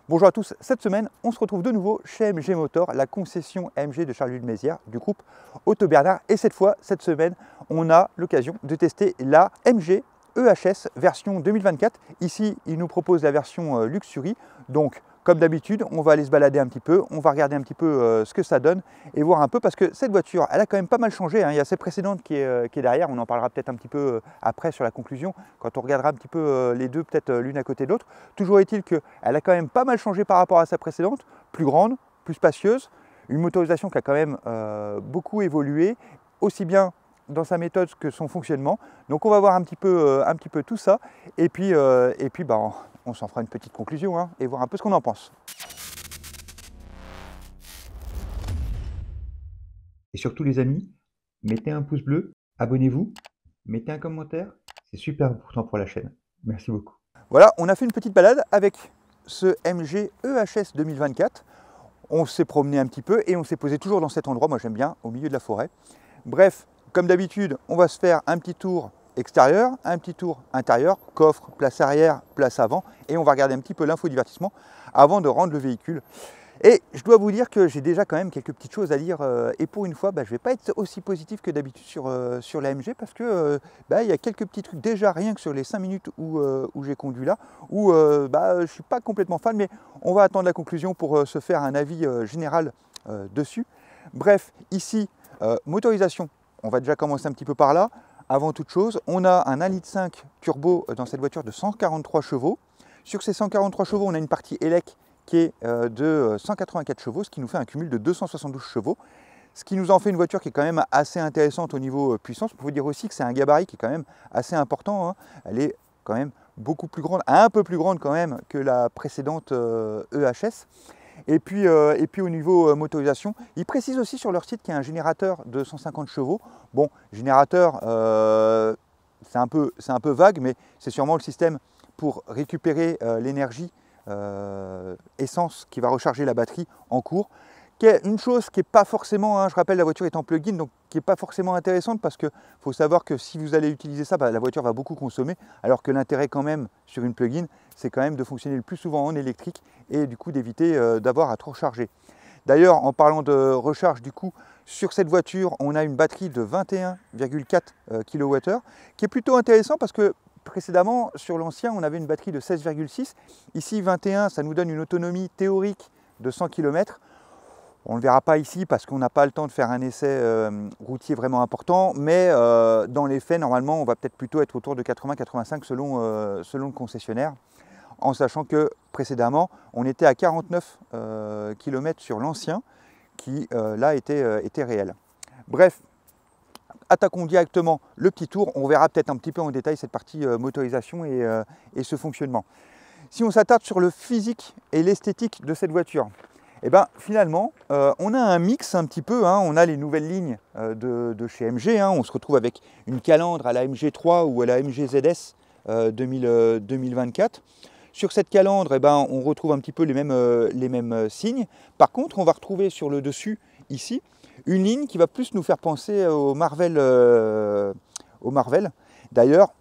Bonjour à tous, cette semaine on se retrouve de nouveau chez MG Motor, la concession AMG de Charleville-Mézières du groupe Auto Bernard. Et cette fois, cette semaine, on a l'occasion de tester la MG EHS version 2024. Ici, il nous propose la version Luxury. Donc, comme d'habitude, on va aller se balader un petit peu, on va regarder un petit peu ce que ça donne et voir un peu parce que cette voiture, elle a quand même pas mal changé. Il y a celle précédente qui est derrière, on en parlera peut-être un petit peu après sur la conclusion, quand on regardera un petit peu les deux, peut-être l'une à côté de l'autre. Toujours est-il qu'elle a quand même pas mal changé par rapport à sa précédente, plus grande, plus spacieuse, une motorisation qui a quand même beaucoup évolué, aussi bien dans sa méthode que son fonctionnement. Donc on va voir un petit peu tout ça et puis on s'en fera une petite conclusion et voir un peu ce qu'on en pense. Et surtout les amis, mettez un pouce bleu, abonnez-vous, mettez un commentaire, c'est super important pour la chaîne. Merci beaucoup. Voilà, on a fait une petite balade avec ce MG EHS 2024. On s'est promené un petit peu et on s'est posé toujours dans cet endroit, moi j'aime bien, au milieu de la forêt. Bref, comme d'habitude, on va se faire un petit tour extérieur, un petit tour intérieur, coffre, place arrière, place avant, et on va regarder un petit peu l'infodivertissement avant de rendre le véhicule. Et je dois vous dire que j'ai déjà quand même quelques petites choses à dire, et pour une fois, je ne vais pas être aussi positif que d'habitude sur la MG, parce que il y a quelques petits trucs, déjà rien que sur les 5 minutes où j'ai conduit là, où je ne suis pas complètement fan, mais on va attendre la conclusion pour se faire un avis général dessus. Bref, ici, motorisation, on va déjà commencer un petit peu par là. Avant toute chose, on a un 1,5 litre turbo dans cette voiture de 143 chevaux. Sur ces 143 chevaux, on a une partie élec qui est de 184 chevaux, ce qui nous fait un cumul de 272 chevaux. Ce qui nous en fait une voiture qui est quand même assez intéressante au niveau puissance. Pour vous dire aussi que c'est un gabarit qui est quand même assez important. Elle est quand même beaucoup plus grande, un peu plus grande quand même que la précédente EHS. Et puis au niveau motorisation, ils précisent aussi sur leur site qu'il y a un générateur de 150 chevaux. Bon, générateur, c'est un peu vague, mais c'est sûrement le système pour récupérer l'énergie essence qui va recharger la batterie en cours. Qui est une chose qui n'est pas forcément, je rappelle la voiture est en plug-in, donc qui n'est pas forcément intéressante parce qu'il faut savoir que si vous allez utiliser ça, la voiture va beaucoup consommer, alors que l'intérêt quand même sur une plug-in, c'est quand même de fonctionner le plus souvent en électrique et du coup d'éviter d'avoir à trop recharger. D'ailleurs, en parlant de recharge, du coup, sur cette voiture, on a une batterie de 21,4 kWh, qui est plutôt intéressant parce que précédemment, sur l'ancien, on avait une batterie de 16,6. Ici, 21, ça nous donne une autonomie théorique de 100 km. On ne le verra pas ici parce qu'on n'a pas le temps de faire un essai routier vraiment important, mais dans les faits, normalement, on va peut-être plutôt être autour de 80-85 selon le concessionnaire, en sachant que précédemment, on était à 49 km sur l'ancien, qui là était réel. Bref, attaquons directement le petit tour. On verra peut-être un petit peu en détail cette partie motorisation et ce fonctionnement. Si on s'attarde sur le physique et l'esthétique de cette voiture, et finalement, on a un mix un petit peu, on a les nouvelles lignes de chez MG, on se retrouve avec une calandre à la MG3 ou à la MG ZS 2024. Sur cette calandre, on retrouve un petit peu les mêmes signes. Par contre, on va retrouver sur le dessus, ici, une ligne qui va plus nous faire penser au Marvel. D'ailleurs,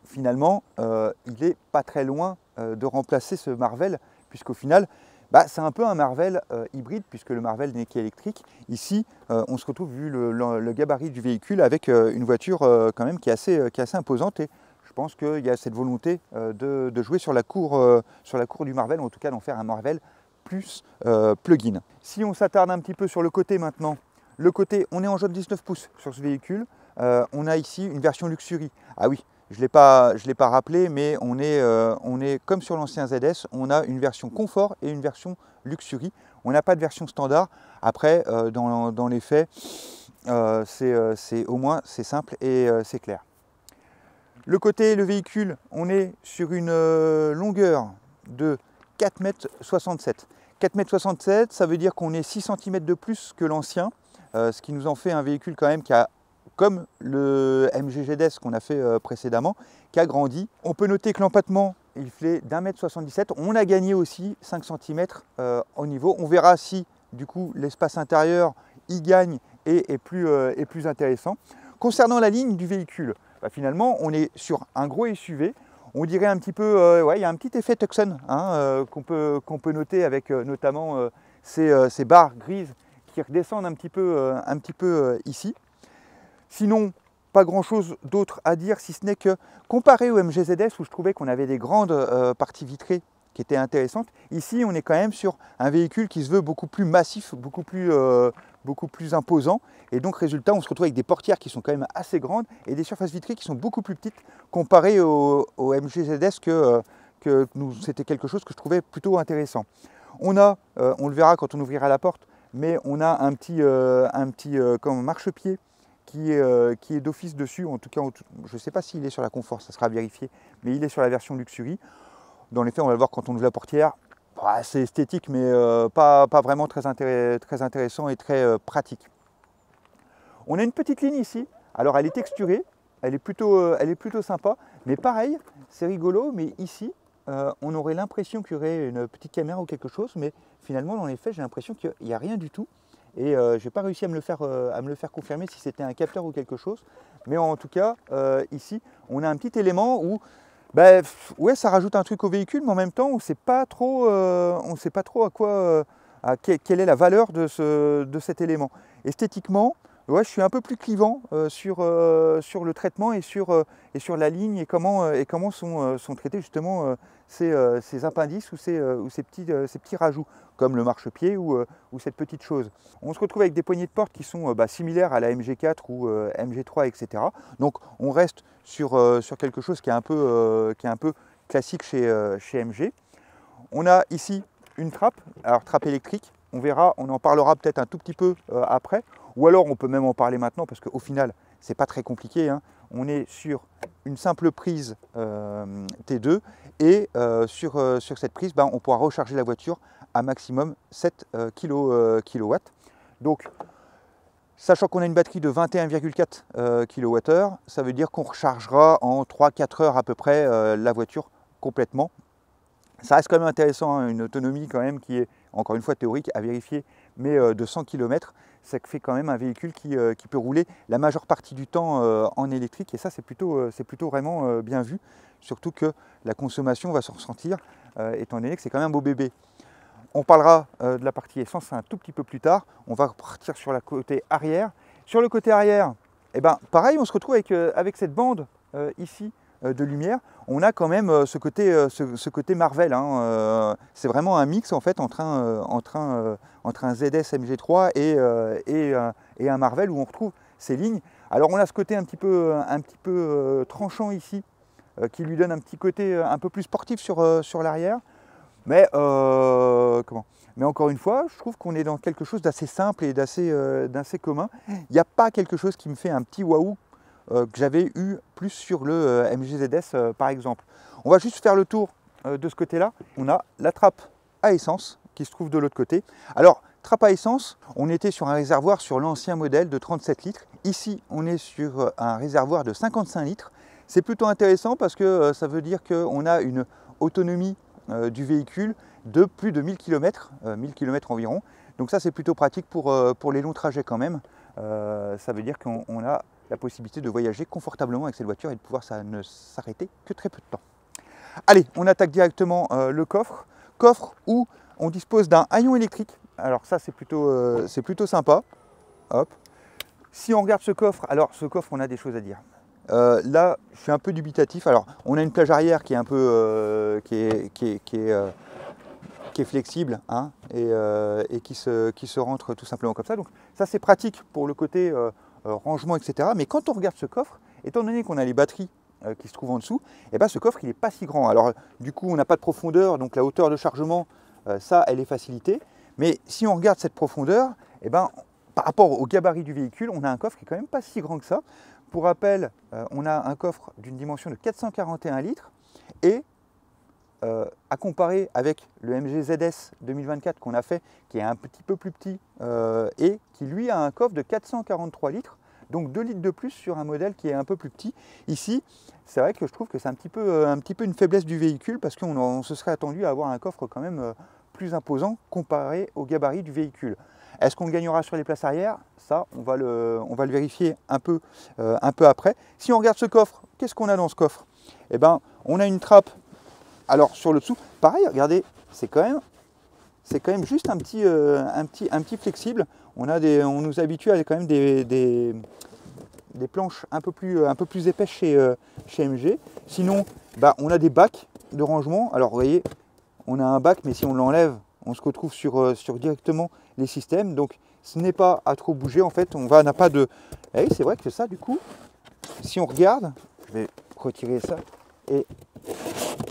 finalement, il n'est pas très loin de remplacer ce Marvel, puisqu'au final, c'est un peu un Marvel hybride, puisque le Marvel n'est qu'électrique. Ici, on se retrouve, vu le gabarit du véhicule, avec une voiture quand même qui est assez imposante. Et je pense qu'il y a cette volonté de jouer sur la cour du Marvel, ou en tout cas d'en faire un Marvel plus plug-in. Si on s'attarde un petit peu sur le côté maintenant, on est en jaune 19 pouces sur ce véhicule. On a ici une version Luxury. Ah oui, je ne l'ai pas rappelé, mais on est comme sur l'ancien ZS, on a une version confort et une version Luxury. On n'a pas de version standard. Après, dans les faits, au moins c'est simple et c'est clair. Le véhicule, on est sur une longueur de 4,67 m. 4,67 m, ça veut dire qu'on est 6 cm de plus que l'ancien, ce qui nous en fait un véhicule quand même qui a, comme le MG GS qu'on a fait précédemment, qui a grandi. On peut noter que l'empattement, il fait d'1,77 m. On a gagné aussi 5 cm au niveau. On verra si, du coup, l'espace intérieur y gagne et est plus intéressant. Concernant la ligne du véhicule, finalement, on est sur un gros SUV. On dirait un petit peu, ouais, il y a un petit effet Tucson hein, qu'on peut noter avec notamment ces barres grises qui redescendent un petit peu ici. Sinon, pas grand chose d'autre à dire si ce n'est que comparé au MGZS où je trouvais qu'on avait des grandes parties vitrées qui étaient intéressantes, ici on est quand même sur un véhicule qui se veut beaucoup plus massif, beaucoup plus imposant, et donc résultat on se retrouve avec des portières qui sont quand même assez grandes et des surfaces vitrées qui sont beaucoup plus petites comparé au MGZS que c'était quelque chose que je trouvais plutôt intéressant. On le verra quand on ouvrira la porte, mais on a un petit comme marchepied qui est d'office dessus, en tout cas je ne sais pas s'il est sur la Confort, ça sera vérifié, mais il est sur la version Luxury. Dans les faits, on va le voir quand on ouvre la portière, bah, c'est esthétique, mais pas vraiment très intéressant et très pratique. On a une petite ligne ici, alors elle est texturée, elle est plutôt sympa, mais pareil, c'est rigolo, mais ici, on aurait l'impression qu'il y aurait une petite caméra ou quelque chose, mais finalement, dans les faits, j'ai l'impression qu'il n'y a rien du tout. Et je n'ai pas réussi à me le faire confirmer si c'était un capteur ou quelque chose. Mais en tout cas, ici, on a un petit élément où ouais, ça rajoute un truc au véhicule, mais en même temps, on ne sait pas trop à quoi, quelle est la valeur de cet élément. Esthétiquement, ouais, je suis un peu plus clivant sur le traitement et sur la ligne et comment sont traités justement ces appendices ou ces petits rajouts, comme le marchepied ou cette petite chose. On se retrouve avec des poignées de porte qui sont similaires à la MG4 ou MG3, etc. Donc on reste sur quelque chose qui est un peu classique chez MG. On a ici une trappe, alors trappe électrique, on verra, on en parlera peut-être un tout petit peu après, ou alors on peut même en parler maintenant parce qu'au final, c'est pas très compliqué, hein. On est sur une simple prise T2 et sur cette prise, on pourra recharger la voiture à maximum 7 kW. Donc, sachant qu'on a une batterie de 21,4 kWh, ça veut dire qu'on rechargera en 3-4 heures à peu près la voiture complètement. Ça reste quand même intéressant, hein, une autonomie quand même qui est, encore une fois théorique, à vérifier, mais de 100 km, ça fait quand même un véhicule qui peut rouler la majeure partie du temps en électrique, et ça c'est plutôt vraiment bien vu, surtout que la consommation va se ressentir, étant donné que c'est quand même un beau bébé. On parlera de la partie essence un tout petit peu plus tard, on va partir sur le côté arrière. Sur le côté arrière, pareil, on se retrouve avec cette bande ici, de lumière, on a quand même ce côté Marvel, hein, c'est vraiment un mix en fait entre un ZS MG3 et un Marvel où on retrouve ces lignes. Alors on a ce côté un petit peu tranchant ici qui lui donne un petit côté un peu plus sportif sur l'arrière, mais encore une fois, je trouve qu'on est dans quelque chose d'assez simple et d'assez commun. Il n'y a pas quelque chose qui me fait un petit waouh que j'avais eu plus sur le MGZS par exemple. On va juste faire le tour de ce côté-là. On a la trappe à essence qui se trouve de l'autre côté. Alors, trappe à essence, on était sur un réservoir sur l'ancien modèle de 37 litres. Ici, on est sur un réservoir de 55 litres. C'est plutôt intéressant parce que ça veut dire qu'on a une autonomie du véhicule de plus de 1000 km, 1000 km environ. Donc ça, c'est plutôt pratique pour les longs trajets quand même. Ça veut dire qu'on a la possibilité de voyager confortablement avec cette voiture et de pouvoir ne s'arrêter que très peu de temps. Allez, on attaque directement le coffre. Coffre où on dispose d'un haillon électrique. Alors ça, c'est plutôt sympa. Hop. Si on regarde ce coffre, alors ce coffre, on a des choses à dire. Là, je suis un peu dubitatif. Alors, on a une plage arrière qui est un peu qui est flexible, hein, et qui se rentre tout simplement comme ça. Donc ça, c'est pratique pour le côté rangement, etc. Mais quand on regarde ce coffre, étant donné qu'on a les batteries qui se trouvent en dessous, et ce coffre, il n'est pas si grand. Alors, du coup, on n'a pas de profondeur, donc la hauteur de chargement, ça, elle est facilitée. Mais si on regarde cette profondeur, par rapport au gabarit du véhicule, on a un coffre qui est quand même pas si grand que ça. Pour rappel, on a un coffre d'une dimension de 441 litres et à comparer avec le MG ZS 2024 qu'on a fait, qui est un petit peu plus petit et qui lui a un coffre de 443 litres, donc 2 litres de plus sur un modèle qui est un peu plus petit. Ici, c'est vrai que je trouve que c'est un petit peu une faiblesse du véhicule parce qu'on se serait attendu à avoir un coffre quand même plus imposant comparé au gabarit du véhicule. Est-ce qu'on le gagnera sur les places arrière? Ça, on va le vérifier un peu après. Si on regarde ce coffre, qu'est-ce qu'on a dans ce coffre? eh ben, on a une trappe. Alors sur le dessous, pareil, regardez, c'est quand même juste un petit flexible. On nous habitue à quand même des planches un peu plus épaisses chez MG. Sinon, bah, on a des bacs de rangement. Alors vous voyez, on a un bac, mais si on l'enlève, on se retrouve sur directement les systèmes. Donc ce n'est pas à trop bouger en fait. On n'a pas de. Et c'est vrai que ça, du coup, si on regarde, je vais retirer ça. Et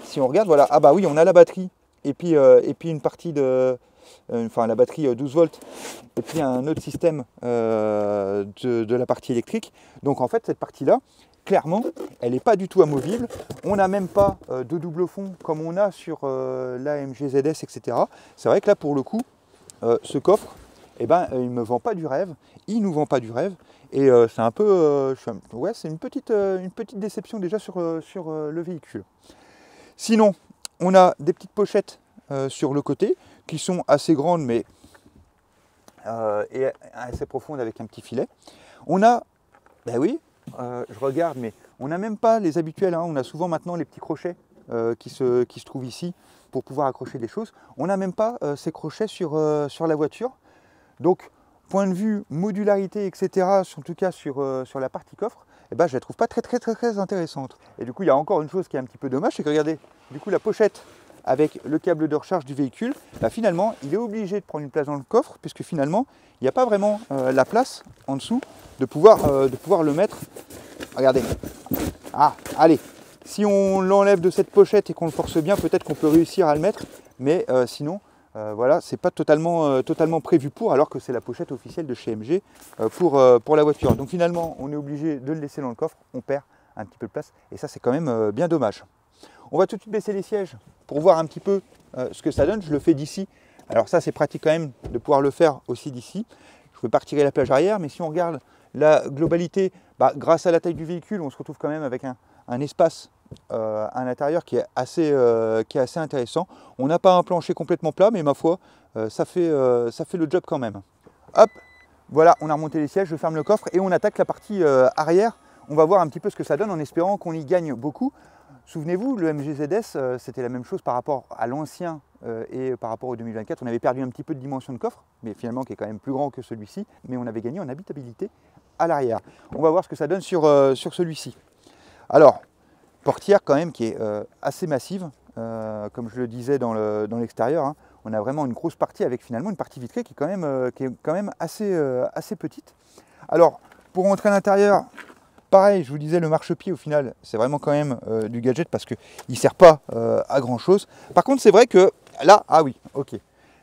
si on regarde, voilà, ah bah oui, on a la batterie et puis une partie de. Enfin, la batterie 12 volts et puis un autre système de la partie électrique. Donc en fait, cette partie-là, clairement, elle n'est pas du tout amovible. On n'a même pas de double fond comme on a sur l'AMG ZS, etc. C'est vrai que là, pour le coup, ce coffre, eh ben, il ne me vend pas du rêve. Il nous vend pas du rêve. Et c'est un peu... ouais, c'est une petite déception déjà sur le véhicule. Sinon, on a des petites pochettes sur le côté qui sont assez grandes mais et assez profondes avec un petit filet. On a, ben oui, je regarde, mais on n'a même pas les habituels, hein. On a souvent maintenant les petits crochets qui se trouvent ici pour pouvoir accrocher des choses. On n'a même pas ces crochets sur la voiture. Donc, point de vue modularité, etc., en tout cas sur la partie coffre, eh ben, je ne la trouve pas très intéressante. Et du coup, il y a encore une chose qui est un petit peu dommage, c'est que regardez, du coup, la pochette avec le câble de recharge du véhicule, bah finalement, il est obligé de prendre une place dans le coffre, puisque finalement, il n'y a pas vraiment la place en dessous de pouvoir le mettre. Regardez. Ah, allez. Si on l'enlève de cette pochette et qu'on le force bien, peut-être qu'on peut réussir à le mettre, mais sinon, voilà, c'est pas totalement prévu pour, alors que c'est la pochette officielle de chez MG pour la voiture. Donc finalement, on est obligé de le laisser dans le coffre, on perd un petit peu de place, et ça, c'est quand même bien dommage. On va tout de suite baisser les sièges pour voir un petit peu ce que ça donne. Je le fais d'ici. Alors ça, c'est pratique quand même de pouvoir le faire aussi d'ici. Je ne vais pas retirer la plage arrière, mais si on regarde la globalité, bah, grâce à la taille du véhicule, on se retrouve quand même avec un espace à l'intérieur qui est assez intéressant. On n'a pas un plancher complètement plat, mais ma foi, ça fait le job quand même. Hop, voilà, on a remonté les sièges, je ferme le coffre et on attaque la partie arrière. On va voir un petit peu ce que ça donne en espérant qu'on y gagne beaucoup. Souvenez-vous, le MG ZS, c'était la même chose par rapport à l'ancien et par rapport au 2024. On avait perdu un petit peu de dimension de coffre, mais finalement qui est quand même plus grand que celui-ci, mais on avait gagné en habitabilité à l'arrière. On va voir ce que ça donne sur celui-ci. Alors, portière quand même qui est assez massive, comme je le disais dans l'extérieur, hein. On a vraiment une grosse partie avec finalement une partie vitrée qui est quand même assez petite. Alors, pour rentrer à l'intérieur, pareil, je vous disais, le marchepied, au final, c'est vraiment quand même du gadget parce qu'il ne sert pas à grand-chose. Par contre, c'est vrai que là, ah oui, ok.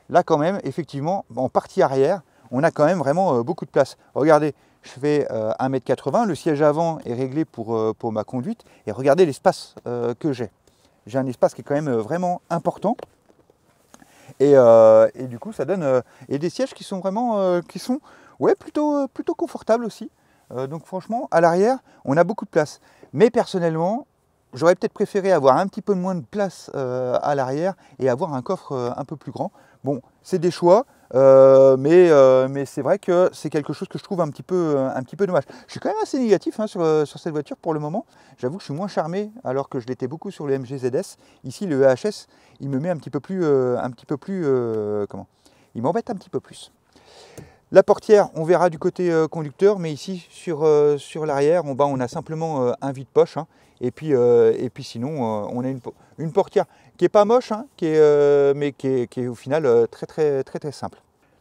Là, quand même, effectivement, en partie arrière, on a quand même vraiment beaucoup de place. Regardez, je fais 1,80 m, le siège avant est réglé pour ma conduite. Et regardez l'espace que j'ai. J'ai un espace qui est quand même vraiment important. Et du coup, ça donne et des sièges qui sont vraiment ouais, plutôt confortables aussi. Donc franchement, à l'arrière, on a beaucoup de place. Mais personnellement, j'aurais peut-être préféré avoir un petit peu moins de place à l'arrière et avoir un coffre un peu plus grand. Bon, c'est des choix, mais c'est vrai que c'est quelque chose que je trouve un petit peu dommage. Je suis quand même assez négatif hein, sur cette voiture pour le moment. J'avoue que je suis moins charmé alors que je l'étais beaucoup sur le MG ZS. Ici, le EHS, il me met un petit peu plus comment ? Il m'embête un petit peu plus. La portière, on verra du côté conducteur, mais ici, sur l'arrière, en bas, on a simplement un vide-poche. Hein, et puis sinon, on a une portière qui n'est pas moche, hein, mais qui est au final très simple.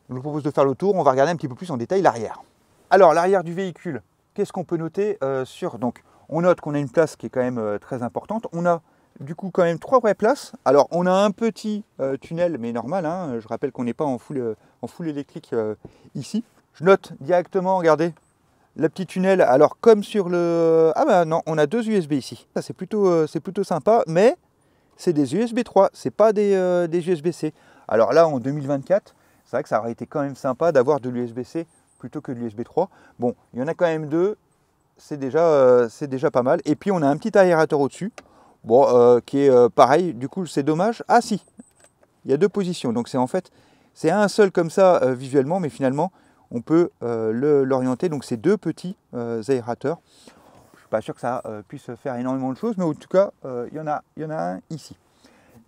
Je vous propose de faire le tour. On va regarder un petit peu plus en détail l'arrière. Alors, l'arrière du véhicule, qu'est-ce qu'on peut noter donc, on note qu'on a une place qui est quand même très importante. On a du coup quand même 3 vraies places. Alors on a un petit tunnel mais normal, hein. Je rappelle qu'on n'est pas en full électrique ici. Je note directement, regardez, la petite tunnel. Alors comme sur le... Ah bah non, on a 2 USB ici. Ça c'est plutôt sympa, mais c'est des USB 3, c'est pas des USB-C. Alors là en 2024, c'est vrai que ça aurait été quand même sympa d'avoir de l'USB-C plutôt que de l'USB 3. Bon, il y en a quand même 2, c'est déjà pas mal. Et puis on a un petit aérateur au-dessus. Bon, qui est pareil, du coup c'est dommage. Ah si, il y a 2 positions, donc c'est un seul comme ça visuellement, mais finalement on peut l'orienter, donc c'est 2 petits aérateurs. suis pas sûr que ça puisse faire énormément de choses, mais en tout cas, il y en a un ici.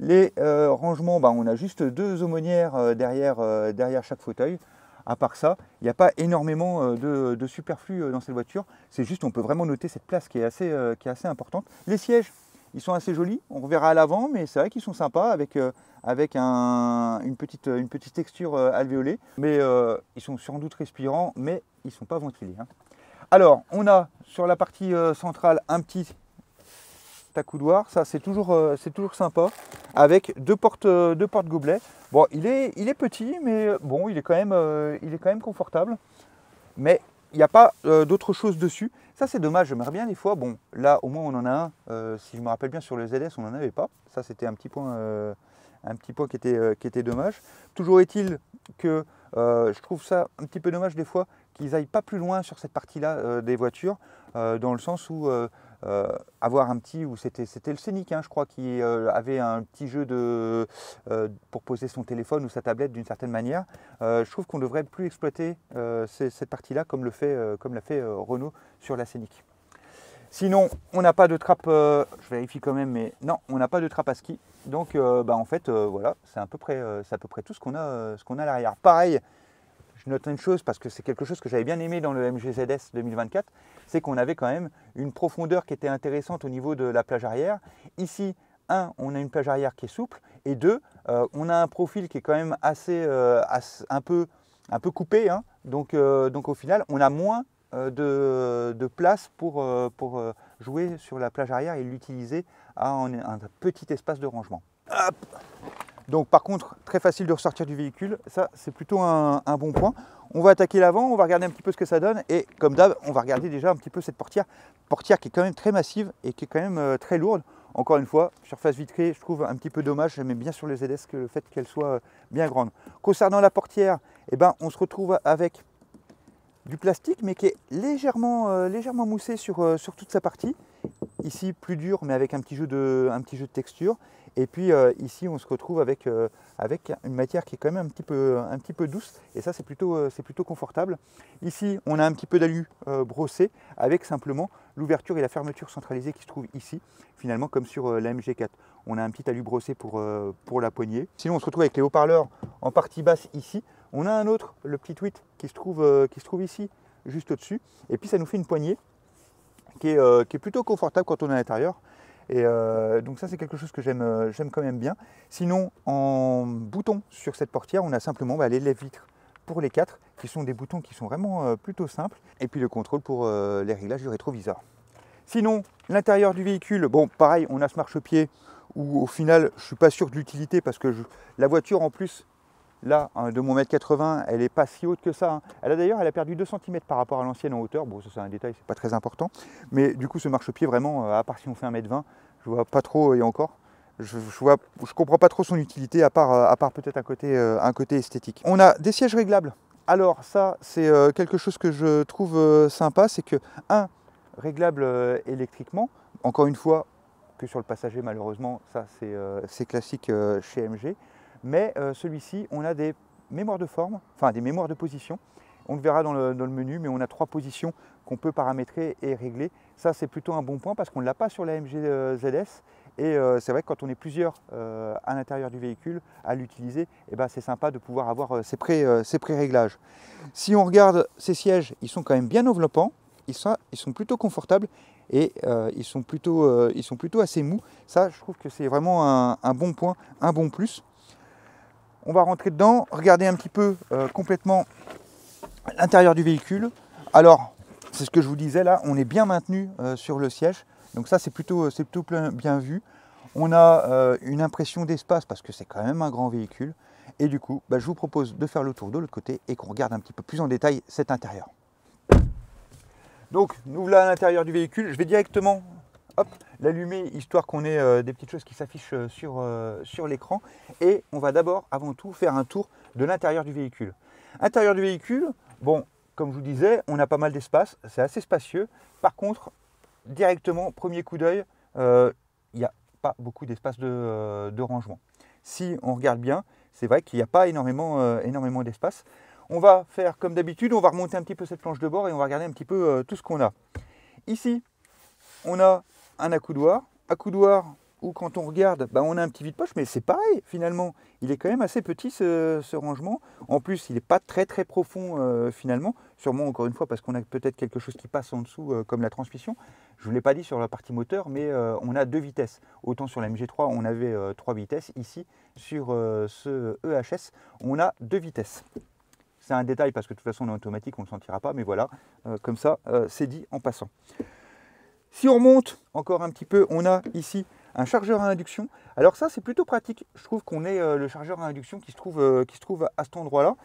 Les rangements, on a juste 2 aumônières derrière chaque fauteuil. À part ça, il n'y a pas énormément de superflu dans cette voiture. C'est juste, on peut vraiment noter cette place qui est assez importante. Les sièges, ils sont assez jolis. On reverra à l'avant, mais c'est vrai qu'ils sont sympas avec une petite texture alvéolée. Mais ils sont sans doute respirants, mais ils ne sont pas ventilés, hein. Alors, on a sur la partie centrale un petit accoudoir. Ça, c'est toujours sympa. Avec deux portes gobelets. Bon, il est petit, mais bon, il est quand même confortable. Mais il n'y a pas d'autre chose dessus. Ça, c'est dommage. J'aimerais bien des fois. Bon, là, au moins, on en a un. Si je me rappelle bien, sur le ZS, on n'en avait pas. Ça, c'était un petit point qui était dommage. Toujours est-il que je trouve ça un petit peu dommage des fois qu'ils n'aillent pas plus loin sur cette partie-là des voitures, dans le sens où avoir un petit, ou c'était le Scénic, hein, je crois, qui avait un petit jeu pour poser son téléphone ou sa tablette d'une certaine manière. Je trouve qu'on devrait plus exploiter cette partie-là comme l'a fait Renault sur la Scénic. Sinon, on n'a pas de trappe, je vérifie quand même, mais non, on n'a pas de trappe à ski. Donc, en fait, voilà, c'est à peu près tout ce qu'on a à l'arrière. Pareil, je note une chose parce que c'est quelque chose que j'avais bien aimé dans le MG ZS 2024, c'est qu'on avait quand même une profondeur qui était intéressante au niveau de la plage arrière. Ici, on a une plage arrière qui est souple, et 2, on a un profil qui est quand même un peu coupé, hein. Donc au final, on a moins de place pour jouer sur la plage arrière et l'utiliser en un petit espace de rangement. Hop. Donc par contre, très facile de ressortir du véhicule, ça c'est plutôt un bon point. On va attaquer l'avant, on va regarder un petit peu ce que ça donne, et comme d'hab, on va regarder déjà un petit peu cette portière qui est quand même très massive et qui est quand même très lourde. Encore une fois, surface vitrée, je trouve un petit peu dommage, j'aime bien sur les ZS que le fait qu'elle soit bien grande. Concernant la portière, on se retrouve avec du plastique, mais qui est légèrement moussé sur toute sa partie. Ici, plus dur, mais avec un petit jeu de texture. Et puis ici, on se retrouve avec une matière qui est quand même un petit peu douce. Et ça, c'est plutôt confortable. Ici, on a un petit peu d'alu brossé, avec simplement l'ouverture et la fermeture centralisée qui se trouvent ici, finalement, comme sur la MG4. On a un petit alu brossé pour la poignée. Sinon, on se retrouve avec les haut-parleurs en partie basse ici. On a un autre, le petit tweet, qui se trouve ici, juste au-dessus. Et puis, ça nous fait une poignée qui est plutôt confortable quand on est à l'intérieur. Et donc ça, c'est quelque chose que j'aime quand même bien. Sinon, en bouton sur cette portière, on a simplement les lève-vitres pour les 4, qui sont des boutons qui sont vraiment plutôt simples. Et puis le contrôle pour les réglages du rétroviseur. Sinon, l'intérieur du véhicule, bon, pareil, on a ce marchepied où au final, je ne suis pas sûr de l'utilité parce que la voiture en plus, là, de mon 1m80, elle n'est pas si haute que ça, hein. Elle a perdu 2 cm par rapport à l'ancienne en hauteur. Bon, ça c'est un détail, c'est pas très important. Mais du coup, ce marchepied, vraiment, à part si on fait 1m20, je vois pas trop, et encore, je comprends pas trop son utilité, à part peut-être un côté esthétique. On a des sièges réglables. Alors ça, c'est quelque chose que je trouve sympa, c'est que, réglable électriquement, encore une fois, que sur le passager, malheureusement, ça c'est classique chez MG. Mais celui-ci, on a des mémoires de forme, enfin des mémoires de position. On le verra dans le menu, mais on a 3 positions qu'on peut paramétrer et régler. Ça, c'est plutôt un bon point parce qu'on ne l'a pas sur la MG ZS. Et c'est vrai que quand on est plusieurs à l'intérieur du véhicule à l'utiliser, c'est sympa de pouvoir avoir ces pré-réglages. Si on regarde ces sièges, ils sont quand même bien enveloppants, ils sont plutôt confortables et ils sont plutôt assez mous. Ça, je trouve que c'est vraiment un bon point, un bon plus. On va rentrer dedans, regarder un petit peu complètement l'intérieur du véhicule. Alors, c'est ce que je vous disais là, on est bien maintenu sur le siège. Donc ça, c'est plutôt bien vu. On a une impression d'espace parce que c'est quand même un grand véhicule. Et du coup, je vous propose de faire le tour de l'autre côté et qu'on regarde un petit peu plus en détail cet intérieur. Donc, nous voilà à l'intérieur du véhicule. Je vais directement l'allumer, histoire qu'on ait des petites choses qui s'affichent sur l'écran. Et on va d'abord, avant tout, faire un tour de l'intérieur du véhicule. Intérieur du véhicule, bon, comme je vous disais, on a pas mal d'espace, c'est assez spacieux. Par contre, directement, premier coup d'œil, il n'y a pas beaucoup d'espace de rangement. Si on regarde bien, c'est vrai qu'il n'y a pas énormément d'espace. On va faire comme d'habitude, on va remonter un petit peu cette planche de bord et on va regarder un petit peu tout ce qu'on a. Ici, on a un accoudoir où quand on regarde, bah, on a un petit vide-poche, mais c'est pareil finalement. Il est quand même assez petit ce rangement. En plus, il n'est pas très très profond finalement. Sûrement encore une fois parce qu'on a peut-être quelque chose qui passe en dessous comme la transmission. Je ne vous l'ai pas dit sur la partie moteur, mais on a 2 vitesses. Autant sur la MG3, on avait 3 vitesses. Ici, sur ce EHS, on a 2 vitesses. C'est un détail parce que de toute façon, on est automatique, on ne le sentira pas. Mais voilà, comme ça, c'est dit en passant. Si on remonte encore un petit peu, on a ici un chargeur à induction. Alors ça, c'est plutôt pratique. Je trouve qu'on ait le chargeur à induction qui se trouve à cet endroit-là.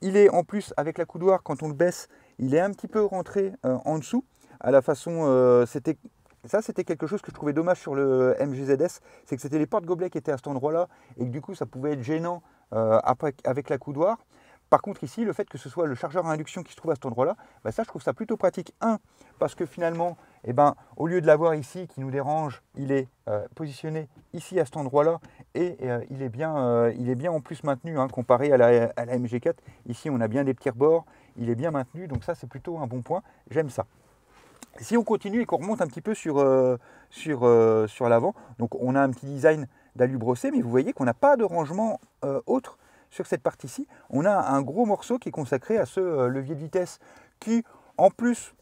Il est en plus, avec l'accoudoir, quand on le baisse, il est un petit peu rentré en dessous. À la façon, c'était quelque chose que je trouvais dommage sur le MG ZS, c'est que c'était les portes-gobelets qui étaient à cet endroit-là et que du coup, ça pouvait être gênant après, avec l'accoudoir. Par contre ici, le fait que ce soit le chargeur à induction qui se trouve à cet endroit-là, bah ça je trouve ça plutôt pratique. Parce que finalement, eh ben, au lieu de l'avoir ici qui nous dérange, il est positionné ici à cet endroit-là et il est bien en plus maintenu hein, comparé à la MG4. Ici on a bien des petits rebords, il est bien maintenu, donc ça c'est plutôt un bon point, j'aime ça. Si on continue et qu'on remonte un petit peu sur l'avant, donc on a un petit design d'alu brossé, mais vous voyez qu'on n'a pas de rangement autre sur cette partie-ci. On a un gros morceau qui est consacré à ce levier de vitesse qui, en plus,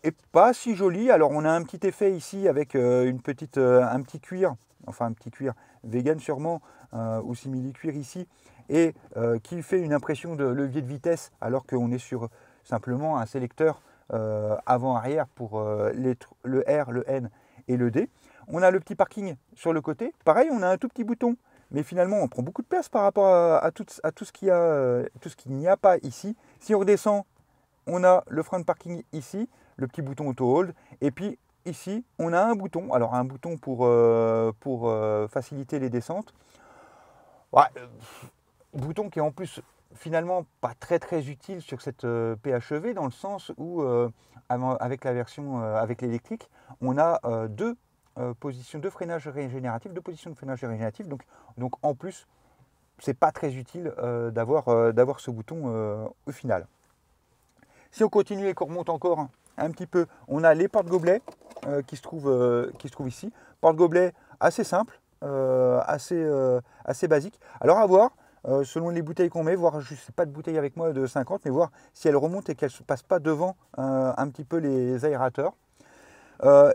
est pas si joli. Alors on a un petit effet ici avec un petit cuir, enfin un petit cuir vegan sûrement, ou simili-cuir ici, et qui fait une impression de levier de vitesse alors qu'on est sur simplement un sélecteur avant-arrière pour le R, le N et le D. On a le petit parking sur le côté. Pareil, on a un tout petit bouton, mais finalement, on prend beaucoup de place par rapport à tout ce qu'il n'y a pas ici. Si on redescend, on a le frein de parking ici, le petit bouton auto-hold, et puis ici, on a un bouton. Alors, un bouton pour faciliter les descentes. Ouais, bouton qui est en plus finalement pas très très utile sur cette PHEV dans le sens où avec la version avec l'électrique, on a deux positions de freinage régénératif, deux positions de freinage régénératif. Donc en plus, c'est pas très utile d'avoir ce bouton au final. Si on continue et qu'on remonte encore un petit peu, on a les porte-gobelets qui se trouvent ici. Porte-gobelets assez simple, assez basique. Alors à voir. Selon les bouteilles qu'on met, voir, je ne sais pas de bouteille avec moi de 50, mais voir si elle remonte et qu'elle ne se passe pas devant un petit peu les aérateurs.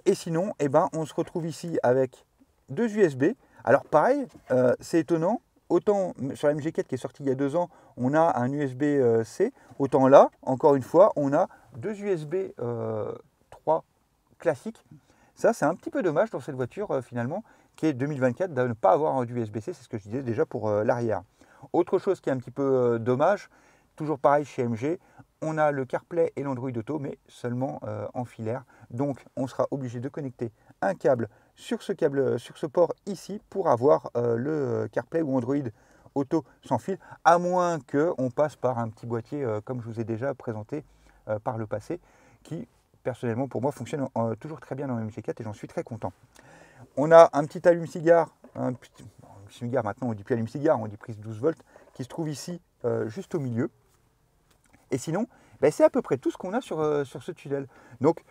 Et sinon, eh ben, on se retrouve ici avec deux USB. Alors pareil, c'est étonnant, autant sur la MG4 qui est sortie il y a 2 ans, on a un USB-C, autant là, encore une fois, on a deux USB 3 classiques. Ça, c'est un petit peu dommage dans cette voiture finalement, qui est 2024, de ne pas avoir d'USB-C, c'est ce que je disais déjà pour l'arrière. Autre chose qui est un petit peu dommage, toujours pareil chez MG, on a le CarPlay et l'Android Auto, mais seulement en filaire. Donc on sera obligé de connecter un câble sur ce port ici pour avoir le CarPlay ou Android Auto sans fil, à moins qu'on passe par un petit boîtier comme je vous ai déjà présenté par le passé, qui personnellement pour moi fonctionne toujours très bien dans MG4 et j'en suis très content. On a un petit allume-cigare, maintenant on dit plus allume-cigare, on dit prise 12 volts, qui se trouve ici juste au milieu. Et sinon, ben, c'est à peu près tout ce qu'on a sur ce tunnel. Donc,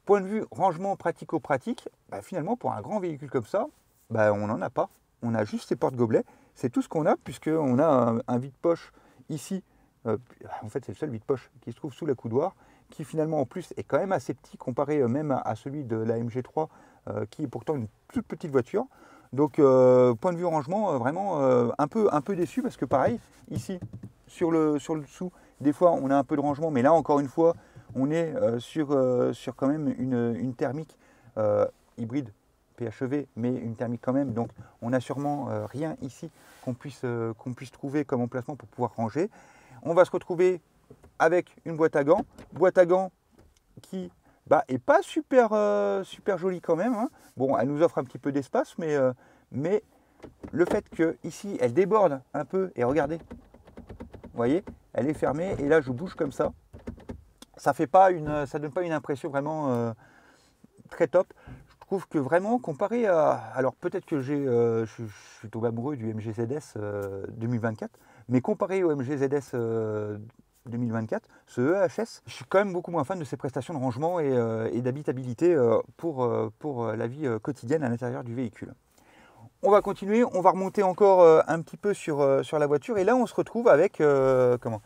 point de vue rangement pratico-pratique, ben, finalement pour un grand véhicule comme ça, ben, on n'en a pas. On a juste ces porte-gobelets. C'est tout ce qu'on a, puisqu'on a un vide-poche ici. En fait, c'est le seul vide-poche qui se trouve sous l'accoudoir, qui finalement en plus est quand même assez petit comparé même à celui de la MG3, qui est pourtant une toute petite voiture. Donc point de vue rangement, vraiment un peu déçu parce que pareil, ici sur le dessous, des fois on a un peu de rangement, mais là encore une fois, on est sur quand même une thermique hybride PHEV, mais une thermique quand même. Donc on n'a sûrement rien ici qu'on puisse trouver comme emplacement pour pouvoir ranger. On va se retrouver avec une boîte à gants qui est pas super jolie quand même. Hein. Bon, elle nous offre un petit peu d'espace, mais le fait que ici elle déborde un peu, et regardez, vous voyez, elle est fermée, et là je bouge comme ça, ça donne pas une impression vraiment très top. Je trouve que vraiment comparé à, alors peut-être que je suis tombé amoureux du MG ZS 2024, mais comparé au MG ZS 2024, ce EHS. Je suis quand même beaucoup moins fan de ses prestations de rangement et d'habitabilité pour la vie quotidienne à l'intérieur du véhicule. On va continuer, on va remonter encore un petit peu sur la voiture et là on se retrouve avec, on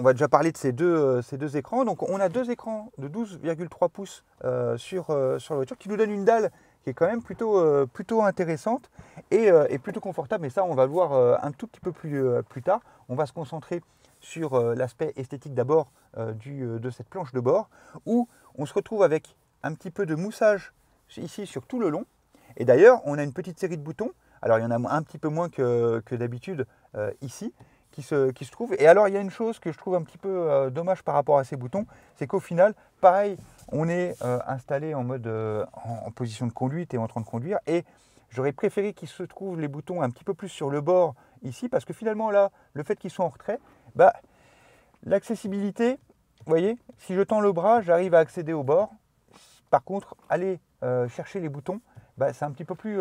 va déjà parler de ces deux écrans. Donc on a deux écrans de 12,3 pouces sur la voiture qui nous donnent une dalle qui est quand même plutôt intéressante et plutôt confortable. Mais ça, on va le voir un tout petit peu plus tard. On va se concentrer sur l'aspect esthétique d'abord de cette planche de bord où on se retrouve avec un petit peu de moussage ici sur tout le long. Et d'ailleurs, on a une petite série de boutons. Alors, il y en a un petit peu moins que d'habitude ici qui se trouvent. Et alors, il y a une chose que je trouve un petit peu dommage par rapport à ces boutons, c'est qu'au final, pareil, on est installé en mode en position de conduite et en train de conduire. Et j'aurais préféré qu'ils se trouvent les boutons un petit peu plus sur le bord ici, parce que finalement, là, le fait qu'ils soient en retrait, l'accessibilité, vous voyez, si je tends le bras, j'arrive à accéder au bord. Par contre, aller chercher les boutons, c'est un petit peu plus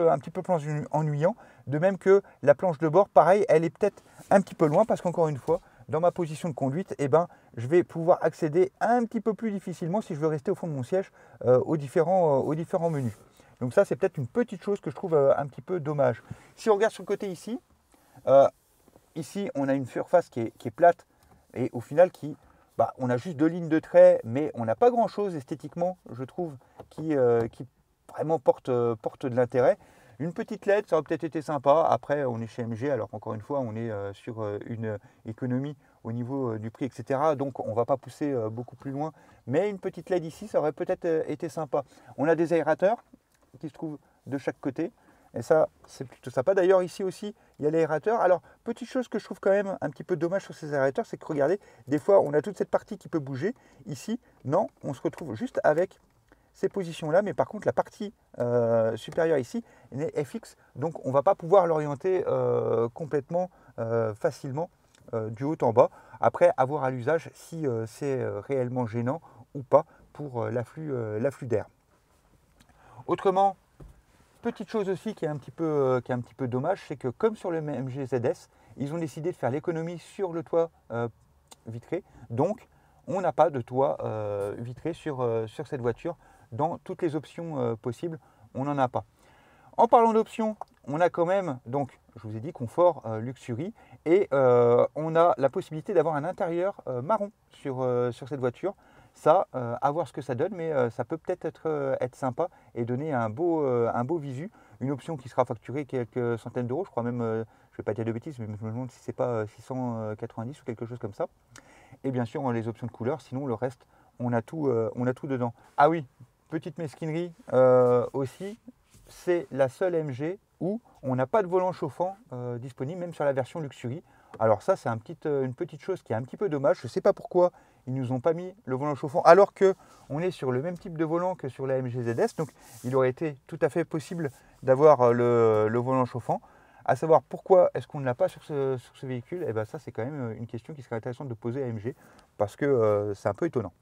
ennuyant. De même que la planche de bord, pareil, elle est peut-être un petit peu loin parce qu'encore une fois, dans ma position de conduite, je vais pouvoir accéder un petit peu plus difficilement si je veux rester au fond de mon siège aux différents menus. Donc ça, c'est peut-être une petite chose que je trouve un petit peu dommage. Si on regarde sur le côté ici, on a une surface qui est plate et au final on a juste deux lignes de traits, mais on n'a pas grand-chose esthétiquement, je trouve, qui vraiment porte de l'intérêt. Une petite LED, ça aurait peut-être été sympa. Après, on est chez MG, alors encore une fois, on est sur une économie au niveau du prix, etc. Donc, on ne va pas pousser beaucoup plus loin. Mais une petite LED ici, ça aurait peut-être été sympa. On a des aérateurs qui se trouvent de chaque côté. Et ça, c'est plutôt sympa. D'ailleurs, ici aussi, il y a l'aérateur. Alors, petite chose que je trouve quand même un petit peu dommage sur ces aérateurs, c'est que regardez, des fois, on a toute cette partie qui peut bouger. Ici, non, on se retrouve juste avec ces positions-là, mais par contre, la partie supérieure ici est fixe. Donc, on ne va pas pouvoir l'orienter complètement facilement du haut en bas. Après, à voir à l'usage si c'est réellement gênant ou pas pour l'afflux d'air. Autrement, petite chose aussi qui est un petit peu dommage, c'est que comme sur le MG ZS, ils ont décidé de faire l'économie sur le toit vitré. Donc, on n'a pas de toit vitré sur cette voiture. Dans toutes les options possibles, on n'en a pas. En parlant d'options, on a quand même, donc, je vous ai dit, confort, luxury, et on a la possibilité d'avoir un intérieur marron sur cette voiture. Ça, à voir ce que ça donne, mais ça peut peut-être être sympa et donner un beau visu. Une option qui sera facturée quelques centaines d'euros, je crois même, je ne vais pas dire de bêtises, mais je me demande si c'est pas 690 ou quelque chose comme ça. Et bien sûr, on a les options de couleur, sinon le reste, on a tout dedans. Ah oui, petite mesquinerie aussi, c'est la seule MG où on n'a pas de volant chauffant disponible, même sur la version Luxury. Alors ça, c'est une petite chose qui est un petit peu dommage. Je ne sais pas pourquoi ils ne nous ont pas mis le volant chauffant, alors qu'on est sur le même type de volant que sur la MG ZS. Donc, il aurait été tout à fait possible d'avoir le volant chauffant. À savoir pourquoi est-ce qu'on ne l'a pas sur ce véhicule, et ça, c'est quand même une question qui serait intéressante de poser à MG, parce que c'est un peu étonnant.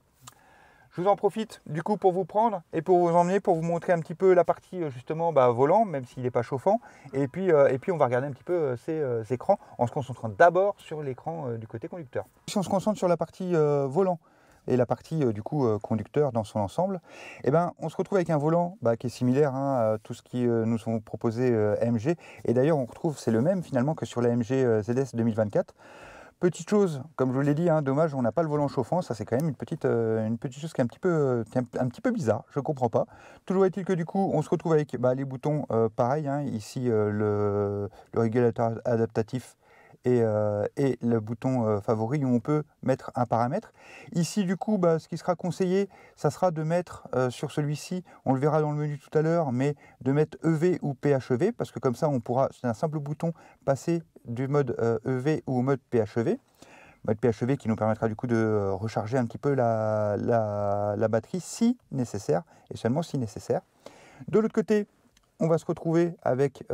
Je vous en profite du coup pour vous prendre et pour vous emmener, pour vous montrer un petit peu la partie justement volant, même s'il n'est pas chauffant. Et puis on va regarder un petit peu ces écrans en se concentrant d'abord sur l'écran du côté conducteur. Si on se concentre sur la partie volant et la partie du coup conducteur dans son ensemble, on se retrouve avec un volant qui est similaire à tout ce qui nous sont proposés MG. Et d'ailleurs on retrouve, c'est le même finalement que sur la MG ZS 2024. Petite chose, comme je vous l'ai dit, dommage, on n'a pas le volant chauffant, ça c'est quand même une petite chose qui est un petit peu bizarre, je ne comprends pas. Toujours est-il que du coup, on se retrouve avec les boutons pareil, ici le régulateur adaptatif et le bouton favori où on peut mettre un paramètre. Ici du coup, ce qui sera conseillé, ça sera de mettre sur celui-ci, on le verra dans le menu tout à l'heure, mais de mettre EV ou PHEV, parce que comme ça on pourra, c'est un simple bouton, passer du mode EV ou au mode PHEV. Mode PHEV qui nous permettra du coup de recharger un petit peu la batterie si nécessaire, et seulement si nécessaire. De l'autre côté, on va se retrouver avec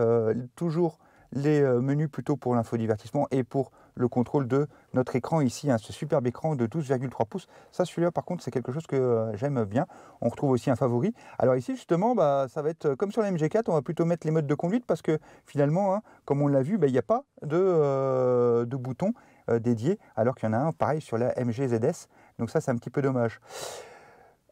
toujours les menus plutôt pour l'infodivertissement et pour le contrôle de notre écran ici, ce superbe écran de 12,3 pouces. Ça, celui-là, par contre, c'est quelque chose que j'aime bien. On retrouve aussi un favori. Alors ici, justement, ça va être comme sur la MG4, on va plutôt mettre les modes de conduite parce que finalement, comme on l'a vu, il n'y a pas de bouton dédié, alors qu'il y en a un pareil sur la MG ZS. Donc ça, c'est un petit peu dommage.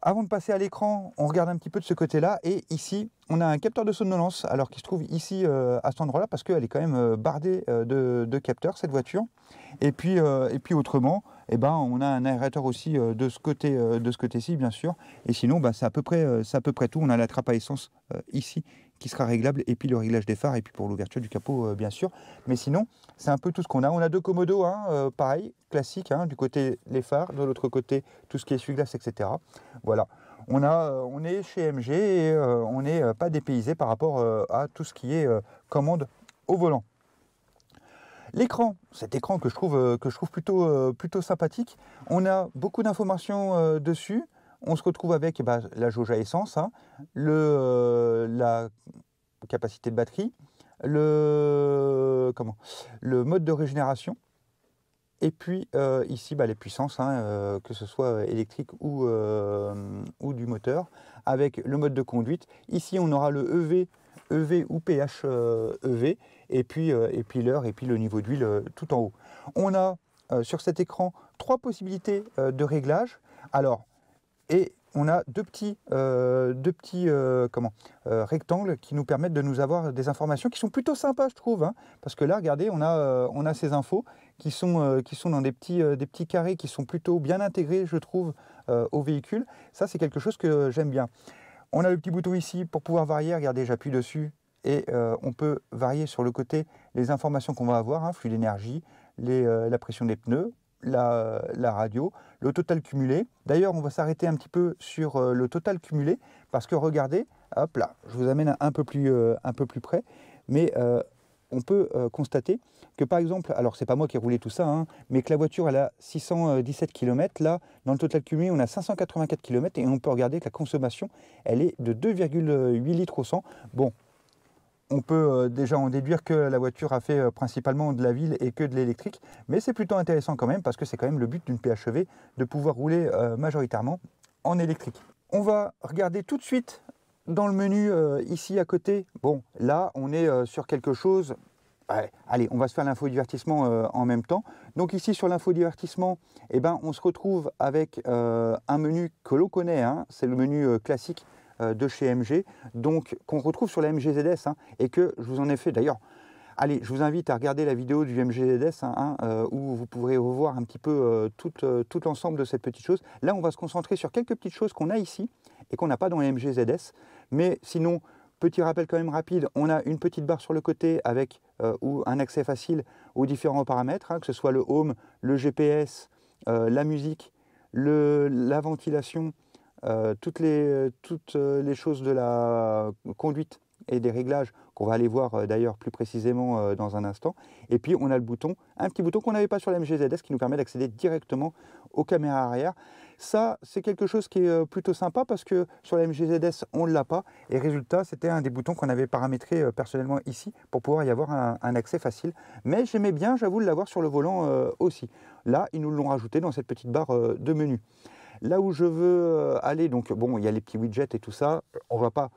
Avant de passer à l'écran, on regarde un petit peu de ce côté-là, et ici, on a un capteur de somnolence, alors qui se trouve ici à cet endroit-là, parce qu'elle est quand même bardée de capteurs, cette voiture. Et puis autrement, eh ben, on a un aérateur aussi de ce côté-ci, bien sûr. Et sinon, bah, c'est à peu près tout. On a la trappe à essence ici, qui sera réglable, et puis le réglage des phares, et puis pour l'ouverture du capot, bien sûr. Mais sinon, c'est un peu tout ce qu'on a. On a deux commodos, hein, pareil, classique, hein, du côté les phares, de l'autre côté tout ce qui est essuie-glace, etc. Voilà. On est chez MG et on n'est pas dépaysé par rapport à tout ce qui est commande au volant. L'écran, cet écran que je trouve plutôt sympathique, on a beaucoup d'informations dessus. On se retrouve avec la jauge à essence, hein, la capacité de batterie, le mode de régénération, et puis ici les puissances, hein, que ce soit électrique ou du moteur, avec le mode de conduite. Ici on aura le EV ou PH EV, et puis l'heure, et puis le niveau d'huile tout en haut. On a sur cet écran 3 possibilités de réglage. Alors, et on a deux petits rectangles qui nous permettent de nous avoir des informations qui sont plutôt sympas, je trouve, hein, parce que là, regardez, on a ces infos qui sont dans des petits carrés qui sont plutôt bien intégrés, je trouve, au véhicule. Ça, c'est quelque chose que j'aime bien. On a le petit bouton ici pour pouvoir varier. Regardez, j'appuie dessus et on peut varier sur le côté les informations qu'on va avoir, hein, flux d'énergie, la pression des pneus, la radio, le total cumulé. D'ailleurs, on va s'arrêter un petit peu sur le total cumulé, parce que regardez, hop là, je vous amène un peu plus près, mais on peut constater que par exemple, alors c'est pas moi qui ai roulé tout ça, hein, mais que la voiture elle a 617 km, là dans le total cumulé on a 584 km, et on peut regarder que la consommation elle est de 2,8 litres au 100. Bon, on peut déjà en déduire que la voiture a fait principalement de la ville et que de l'électrique, mais c'est plutôt intéressant quand même, parce que c'est quand même le but d'une PHEV de pouvoir rouler majoritairement en électrique. On va regarder tout de suite dans le menu ici à côté. Bon, là on est sur quelque chose. Allez, on va se faire l'infodivertissement en même temps. Donc ici sur l'infodivertissement, eh ben, on se retrouve avec un menu que l'on connaît, hein, c'est le menu classique de chez MG, donc qu'on retrouve sur la MG ZS, hein, et que je vous en ai fait d'ailleurs. Allez, je vous invite à regarder la vidéo du MG ZS, hein, où vous pourrez revoir un petit peu tout l'ensemble de cette petite chose. Là, on va se concentrer sur quelques petites choses qu'on a ici et qu'on n'a pas dans la MG ZS. Mais sinon, petit rappel quand même rapide, on a une petite barre sur le côté avec ou un accès facile aux différents paramètres, hein, que ce soit le home, le GPS, la musique, la ventilation, toutes les choses de la conduite et des réglages qu'on va aller voir d'ailleurs plus précisément dans un instant. Et puis on a le bouton, un petit bouton qu'on n'avait pas sur la MG ZS, qui nous permet d'accéder directement aux caméras arrière. Ça, c'est quelque chose qui est plutôt sympa, parce que sur la MG ZS on ne l'a pas, et résultat c'était un des boutons qu'on avait paramétré personnellement ici pour pouvoir y avoir un accès facile. Mais j'aimais bien, j'avoue, l'avoir sur le volant aussi. Là, ils nous l'ont rajouté dans cette petite barre de menu. Là où je veux aller, donc bon, il y a les petits widgets et tout ça, on va pas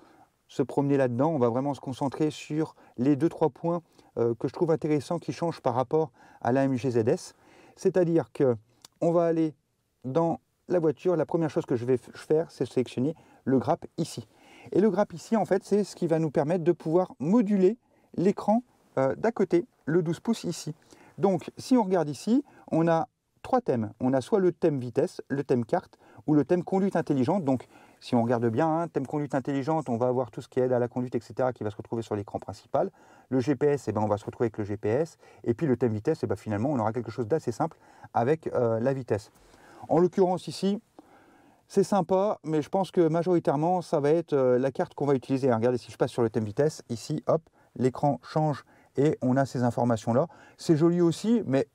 se promener là-dedans, on va vraiment se concentrer sur les 2-3 points que je trouve intéressants, qui changent par rapport à la MG ZS. C'est-à-dire que on va aller dans la voiture, la première chose que je vais faire, c'est sélectionner le grappe ici. Et le grappe ici, en fait, c'est ce qui va nous permettre de pouvoir moduler l'écran d'à côté, le 12 pouces ici. Donc, si on regarde ici, on a 3 thèmes. On a soit le thème vitesse, le thème carte, ou le thème conduite intelligente. Donc, si on regarde bien, hein, thème conduite intelligente, on va avoir tout ce qui aide à la conduite, etc., qui va se retrouver sur l'écran principal. Le GPS, eh ben, on va se retrouver avec le GPS. Et puis le thème vitesse, eh ben, finalement, on aura quelque chose d'assez simple avec la vitesse. En l'occurrence ici, c'est sympa, mais je pense que majoritairement, ça va être la carte qu'on va utiliser. Regardez, si je passe sur le thème vitesse, ici, hop, l'écran change et on a ces informations-là. C'est joli aussi, mais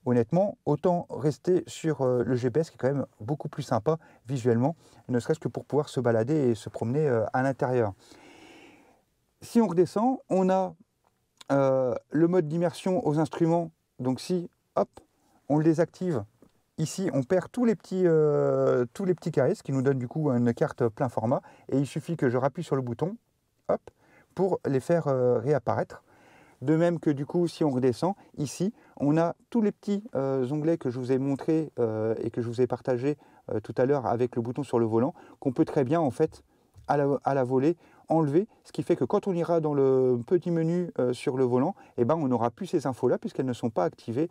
honnêtement, autant rester sur le GPS, qui est quand même beaucoup plus sympa visuellement, ne serait-ce que pour pouvoir se balader et se promener à l'intérieur. Si on redescend, on a le mode d'immersion aux instruments. Donc si, hop, on le désactive, ici on perd tous les petits carrés, ce qui nous donne du coup une carte plein format, et il suffit que je rappuie sur le bouton, hop, pour les faire réapparaître. De même que du coup, si on redescend, ici, on a tous les petits onglets que je vous ai montrés et que je vous ai partagé tout à l'heure avec le bouton sur le volant, qu'on peut très bien en fait à la volée enlever, ce qui fait que quand on ira dans le petit menu sur le volant, eh ben, on n'aura plus ces infos là puisqu'elles ne sont pas activées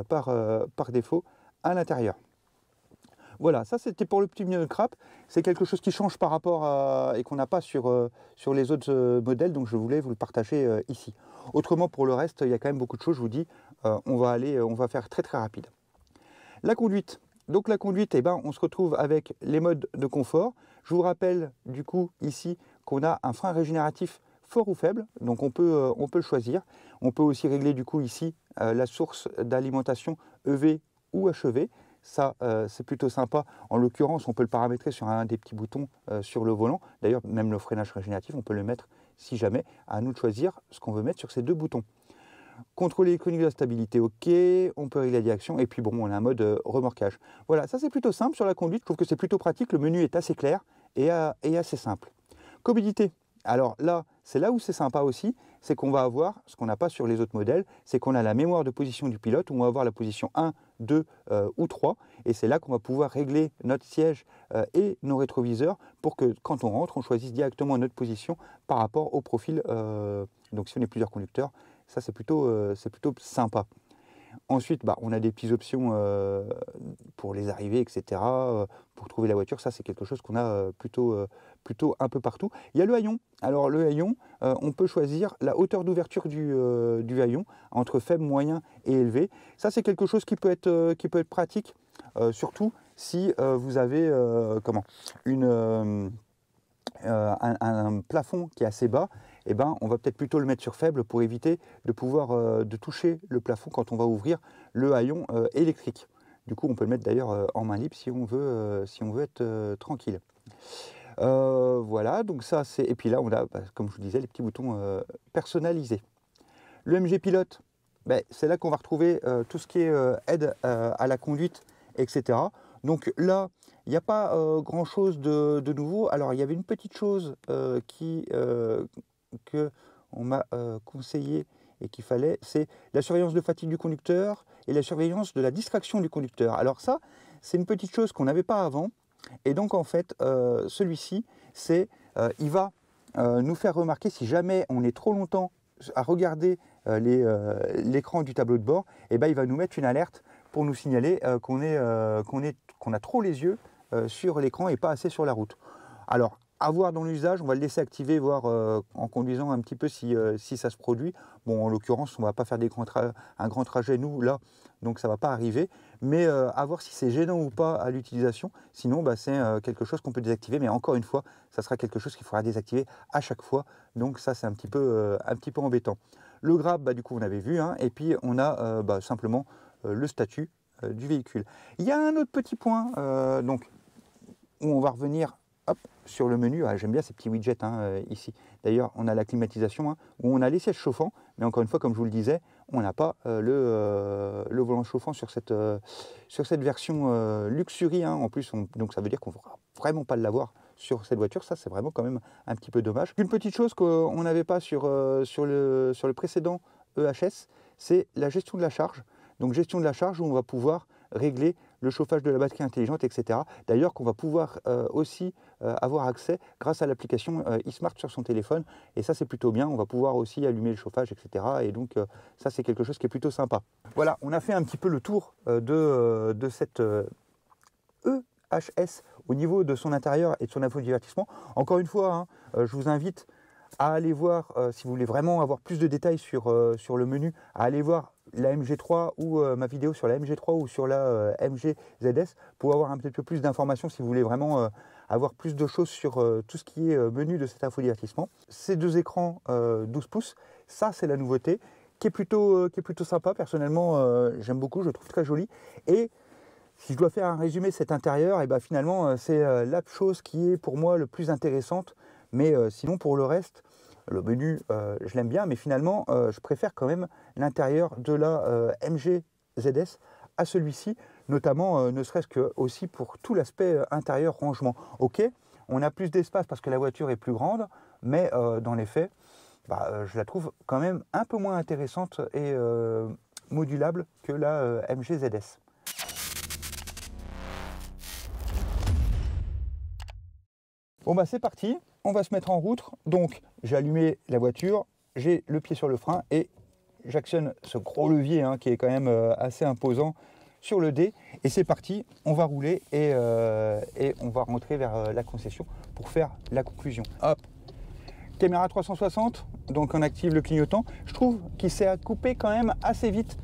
par défaut à l'intérieur. Voilà, ça c'était pour le petit menu de crap. C'est quelque chose qui change par rapport à et qu'on n'a pas sur les autres modèles, donc je voulais vous le partager ici. Autrement, pour le reste, il y a quand même beaucoup de choses. Je vous dis, on va faire très très rapide. La conduite. Donc la conduite, eh ben, on se retrouve avec les modes de confort. Je vous rappelle du coup ici qu'on a un frein régénératif fort ou faible, donc on peut le choisir. On peut aussi régler du coup ici la source d'alimentation EV ou HEV. Ça, c'est plutôt sympa. En l'occurrence, on peut le paramétrer sur un des petits boutons sur le volant. D'ailleurs, même le freinage régénératif, on peut le mettre si jamais. À nous de choisir ce qu'on veut mettre sur ces deux boutons. Contrôler l'électronique de la stabilité, ok. On peut régler la direction. Et puis bon, on a un mode remorquage. Voilà, ça c'est plutôt simple sur la conduite. Je trouve que c'est plutôt pratique. Le menu est assez clair et assez simple. Commodité. Alors là, c'est là où c'est sympa aussi, c'est qu'on va avoir, ce qu'on n'a pas sur les autres modèles, c'est qu'on a la mémoire de position du pilote, où on va avoir la position 1, 2 ou 3, et c'est là qu'on va pouvoir régler notre siège et nos rétroviseurs pour que quand on rentre, on choisisse directement notre position par rapport au profil. Donc si on est plusieurs conducteurs, ça c'est plutôt sympa. Ensuite, on a des petites options pour les arrivées, etc. Pour trouver la voiture, ça c'est quelque chose qu'on a plutôt un peu partout. Il y a le haillon. Alors le haillon, on peut choisir la hauteur d'ouverture du haillon entre faible, moyen et élevé. Ça c'est quelque chose qui peut être pratique, surtout si vous avez un plafond qui est assez bas. Eh ben, on va peut-être plutôt le mettre sur faible pour éviter de pouvoir de toucher le plafond quand on va ouvrir le haillon électrique. Du coup, on peut le mettre d'ailleurs en main libre si on veut être tranquille. Voilà, donc ça c'est. Et puis là, on a, comme je vous disais, les petits boutons personnalisés. Le MG Pilote, c'est là qu'on va retrouver tout ce qui est aide à la conduite, etc. Donc là, il n'y a pas grand chose de nouveau. Alors il y avait une petite chose que on m'a conseillé et qu'il fallait, c'est la surveillance de fatigue du conducteur et la surveillance de la distraction du conducteur. Alors ça, c'est une petite chose qu'on n'avait pas avant. Et donc en fait, celui-ci, il va nous faire remarquer si jamais on est trop longtemps à regarder l'écran du tableau de bord, et il va nous mettre une alerte pour nous signaler qu'on a trop les yeux sur l'écran et pas assez sur la route. Alors, à voir dans l'usage, on va le laisser activer, voir en conduisant un petit peu si ça se produit. Bon, en l'occurrence, on ne va pas faire un grand trajet, nous, là, donc ça ne va pas arriver. Mais à voir si c'est gênant ou pas à l'utilisation. Sinon, c'est quelque chose qu'on peut désactiver. Mais encore une fois, ça sera quelque chose qu'il faudra désactiver à chaque fois. Donc ça, c'est un petit peu embêtant. Le grab, du coup, on avait vu. Hein, et puis, on a simplement le statut du véhicule. Il y a un autre petit point donc, où on va revenir sur le menu. J'aime bien ces petits widgets ici. D'ailleurs, on a la climatisation où on a les sièges chauffants, mais encore une fois, comme je vous le disais, on n'a pas le volant chauffant sur cette version Luxury. En plus, donc ça veut dire qu'on ne va vraiment pas l'avoir sur cette voiture. Ça, c'est vraiment quand même un petit peu dommage. Une petite chose qu'on n'avait pas sur le précédent EHS, c'est la gestion de la charge. Donc gestion de la charge où on va pouvoir régler le chauffage de la batterie intelligente, etc. D'ailleurs qu'on va pouvoir aussi avoir accès grâce à l'application eSmart sur son téléphone. Et ça c'est plutôt bien, on va pouvoir aussi allumer le chauffage, etc. Et donc ça c'est quelque chose qui est plutôt sympa. Voilà, on a fait un petit peu le tour de cette EHS au niveau de son intérieur et de son infodivertissement. Encore une fois, je vous invite à aller voir, si vous voulez vraiment avoir plus de détails sur le menu, à aller voir la MG3 ou ma vidéo sur la MG3 ou sur la MG ZS pour avoir un petit peu plus d'informations si vous voulez vraiment avoir plus de choses sur tout ce qui est menu de cet infodivertissement. Ces deux écrans 12 pouces, ça c'est la nouveauté qui est plutôt sympa. Personnellement, j'aime beaucoup, je le trouve très joli. Et si je dois faire un résumé de cet intérieur, finalement c'est la chose qui est pour moi le plus intéressante. Mais sinon pour le reste, le menu, je l'aime bien, mais finalement, je préfère quand même l'intérieur de la MG ZS à celui-ci, notamment ne serait-ce que aussi pour tout l'aspect intérieur rangement. Ok, on a plus d'espace parce que la voiture est plus grande, mais dans les faits, je la trouve quand même un peu moins intéressante et modulable que la MG ZS. Bon bah c'est parti, on va se mettre en route. Donc j'ai allumé la voiture, j'ai le pied sur le frein et j'actionne ce gros levier qui est quand même assez imposant sur le D. Et c'est parti, on va rouler et on va rentrer vers la concession pour faire la conclusion. Hop, caméra 360, donc on active le clignotant. Je trouve qu'il s'est coupé quand même assez vite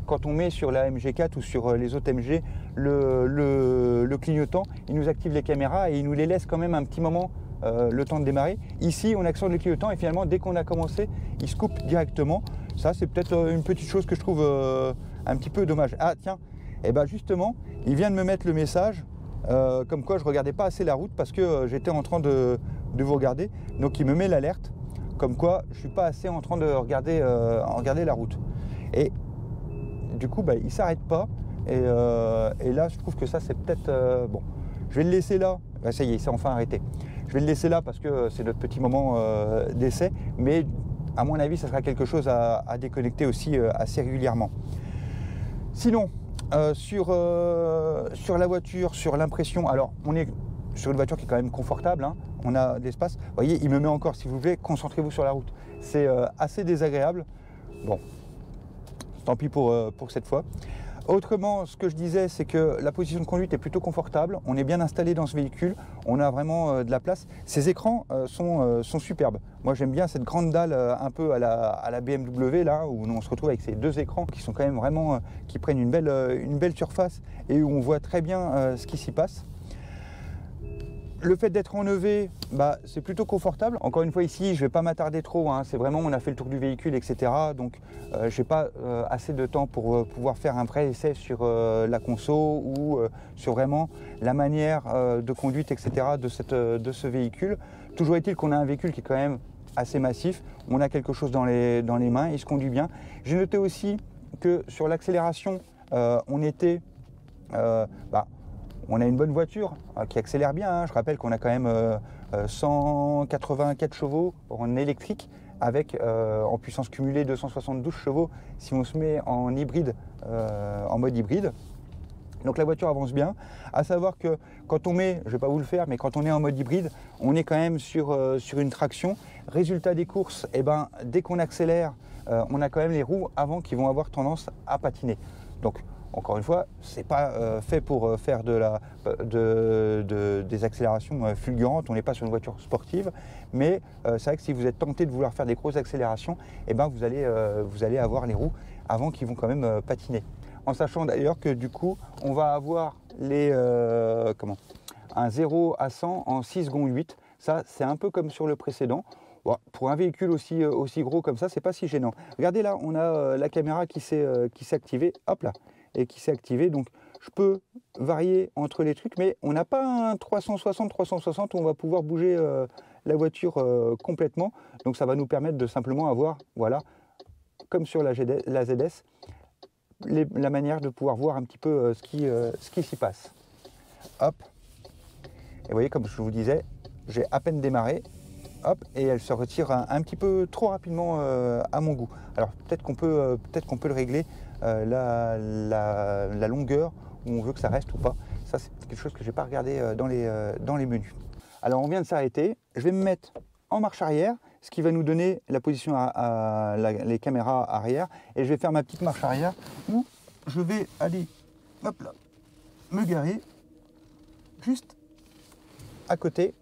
quand on met sur la MG4 ou sur les autres MG le clignotant, il nous active les caméras et il nous les laisse quand même un petit moment le temps de démarrer. Ici on actionne le clignotant et finalement dès qu'on a commencé il se coupe directement. Ça c'est peut-être une petite chose que je trouve un petit peu dommage. Ah tiens, et ben justement il vient de me mettre le message comme quoi je regardais pas assez la route parce que j'étais en train de vous regarder, donc il me met l'alerte comme quoi je suis pas assez en train de regarder la route et du coup il s'arrête pas et là je trouve que ça c'est peut-être bon, je vais le laisser là. Ça y est, il s'est enfin arrêté. Je vais le laisser là parce que c'est notre petit moment d'essai, mais à mon avis ça sera quelque chose à déconnecter aussi assez régulièrement. Sinon sur la voiture, sur l'impression, alors on est sur une voiture qui est quand même confortable, on a de l'espace. Vous voyez, il me met encore, s'il vous plaît, concentrez-vous sur la route. C'est assez désagréable. Bon, tant pis pour cette fois. Autrement, ce que je disais, c'est que la position de conduite est plutôt confortable. On est bien installé dans ce véhicule. On a vraiment de la place. Ces écrans sont superbes. Moi, j'aime bien cette grande dalle un peu à la BMW, là, où on se retrouve avec ces deux écrans qui sont quand même vraiment, qui prennent une belle surface et où on voit très bien ce qui s'y passe. Le fait d'être en EV, c'est plutôt confortable. Encore une fois ici, je ne vais pas m'attarder trop, c'est vraiment, on a fait le tour du véhicule, etc. Donc je n'ai pas assez de temps pour pouvoir faire un vrai essai sur la conso ou sur vraiment la manière de conduite, etc. de ce véhicule. Toujours est-il qu'on a un véhicule qui est quand même assez massif. On a quelque chose dans les mains, il se conduit bien. J'ai noté aussi que sur l'accélération, on était... on a une bonne voiture qui accélère bien. Je rappelle qu'on a quand même 184 chevaux en électrique avec en puissance cumulée 272 chevaux si on se met en hybride, en mode hybride. Donc la voiture avance bien. À savoir que quand on met, je ne vais pas vous le faire, mais quand on est en mode hybride, on est quand même sur une traction. Résultat des courses, dès qu'on accélère, on a quand même les roues avant qui vont avoir tendance à patiner. Donc encore une fois, ce n'est pas fait pour faire des accélérations fulgurantes, on n'est pas sur une voiture sportive, mais c'est vrai que si vous êtes tenté de vouloir faire des grosses accélérations, vous allez avoir les roues avant qui vont quand même patiner. En sachant d'ailleurs que du coup, on va avoir un 0 à 100 en 6 secondes 8. Ça, c'est un peu comme sur le précédent. Bon, pour un véhicule aussi gros comme ça, c'est pas si gênant. Regardez là, on a la caméra qui s'est activée, hop là, et qui s'est activée. Donc je peux varier entre les trucs, mais on n'a pas un 360 où on va pouvoir bouger la voiture complètement. Donc ça va nous permettre de simplement avoir, voilà, comme sur la ZS, la manière de pouvoir voir un petit peu ce qui s'y passe. Hop. Et vous voyez, comme je vous disais, j'ai à peine démarré. Hop, et elle se retire un petit peu trop rapidement à mon goût. Alors peut-être qu'on peut le régler la longueur où on veut que ça reste ou pas. Ça c'est quelque chose que je n'ai pas regardé dans les menus. Alors on vient de s'arrêter. Je vais me mettre en marche arrière, ce qui va nous donner la position les caméras arrière. Et je vais faire ma petite marche arrière où je vais aller, hop là, me garer juste à côté.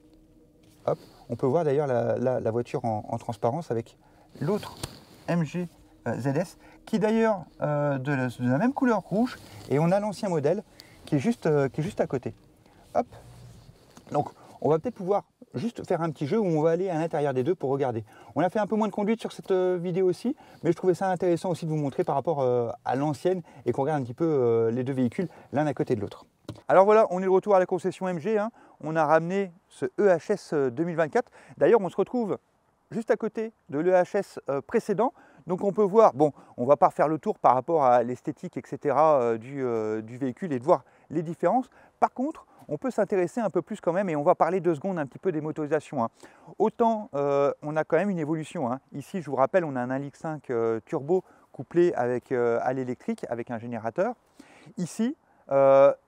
Hop. On peut voir d'ailleurs la voiture en transparence avec l'autre MG ZS qui est d'ailleurs de la même couleur rouge, et on a l'ancien modèle qui est juste à côté. Hop. Donc on va peut-être pouvoir juste faire un petit jeu où on va aller à l'intérieur des deux pour regarder. On a fait un peu moins de conduite sur cette vidéo aussi, mais je trouvais ça intéressant aussi de vous montrer par rapport à l'ancienne et qu'on regarde un petit peu les deux véhicules l'un à côté de l'autre. Alors voilà, on est de retour à la concession MG, on a ramené ce EHS 2024. D'ailleurs, on se retrouve juste à côté de l'EHS précédent. Donc on peut voir, bon, on ne va pas faire le tour par rapport à l'esthétique, etc. du véhicule et de voir les différences. Par contre, on peut s'intéresser un peu plus quand même, et on va parler 2 secondes un petit peu des motorisations, hein. Autant on a quand même une évolution, hein. Ici, je vous rappelle, on a un 1.5 turbo couplé avec, à l'électrique, avec un générateur. Ici,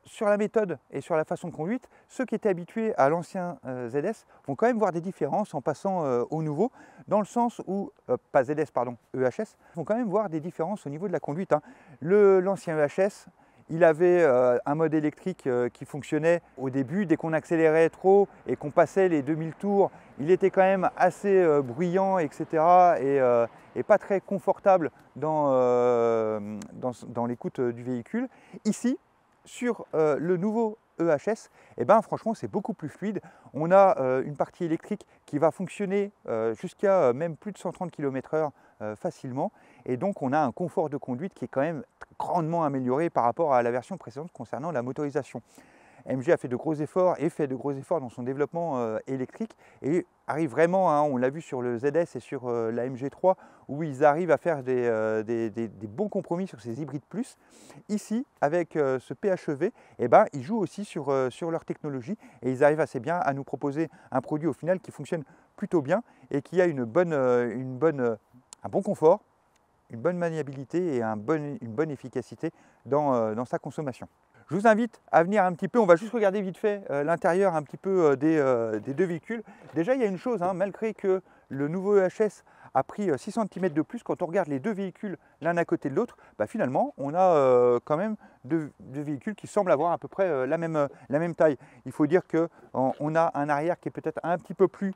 sur la méthode et sur la façon de conduite, ceux qui étaient habitués à l'ancien ZS vont quand même voir des différences en passant au nouveau, dans le sens où, pas ZS, pardon, EHS, vont quand même voir des différences au niveau de la conduite, hein. L'ancien EHS, il avait un mode électrique qui fonctionnait au début. Dès qu'on accélérait trop et qu'on passait les 2000 tours, il était quand même assez bruyant, etc. Et pas très confortable dans l'écoute du véhicule. Ici, sur le nouveau EHS, eh ben, franchement, c'est beaucoup plus fluide. On a une partie électrique qui va fonctionner jusqu'à même plus de 130 km/h facilement. Et donc, on a un confort de conduite qui est quand même grandement amélioré par rapport à la version précédente concernant la motorisation. MG a fait de gros efforts et fait de gros efforts dans son développement électrique et arrive vraiment, hein, on l'a vu sur le ZS et sur la MG3, où ils arrivent à faire des bons compromis sur ces hybrides plus. Ici, avec ce PHEV, eh ben, ils jouent aussi sur leur technologie et ils arrivent assez bien à nous proposer un produit au final qui fonctionne plutôt bien et qui a un bon confort, une bonne maniabilité et une bonne efficacité dans sa consommation. Je vous invite à venir un petit peu, on va juste regarder vite fait l'intérieur un petit peu des 2 véhicules. Déjà, il y a une chose, hein, malgré que le nouveau EHS a pris 6 cm de plus, quand on regarde les 2 véhicules l'un à côté de l'autre, bah, finalement, on a quand même deux véhicules qui semblent avoir à peu près la même taille. Il faut dire qu'on a un arrière qui est peut-être un petit peu plus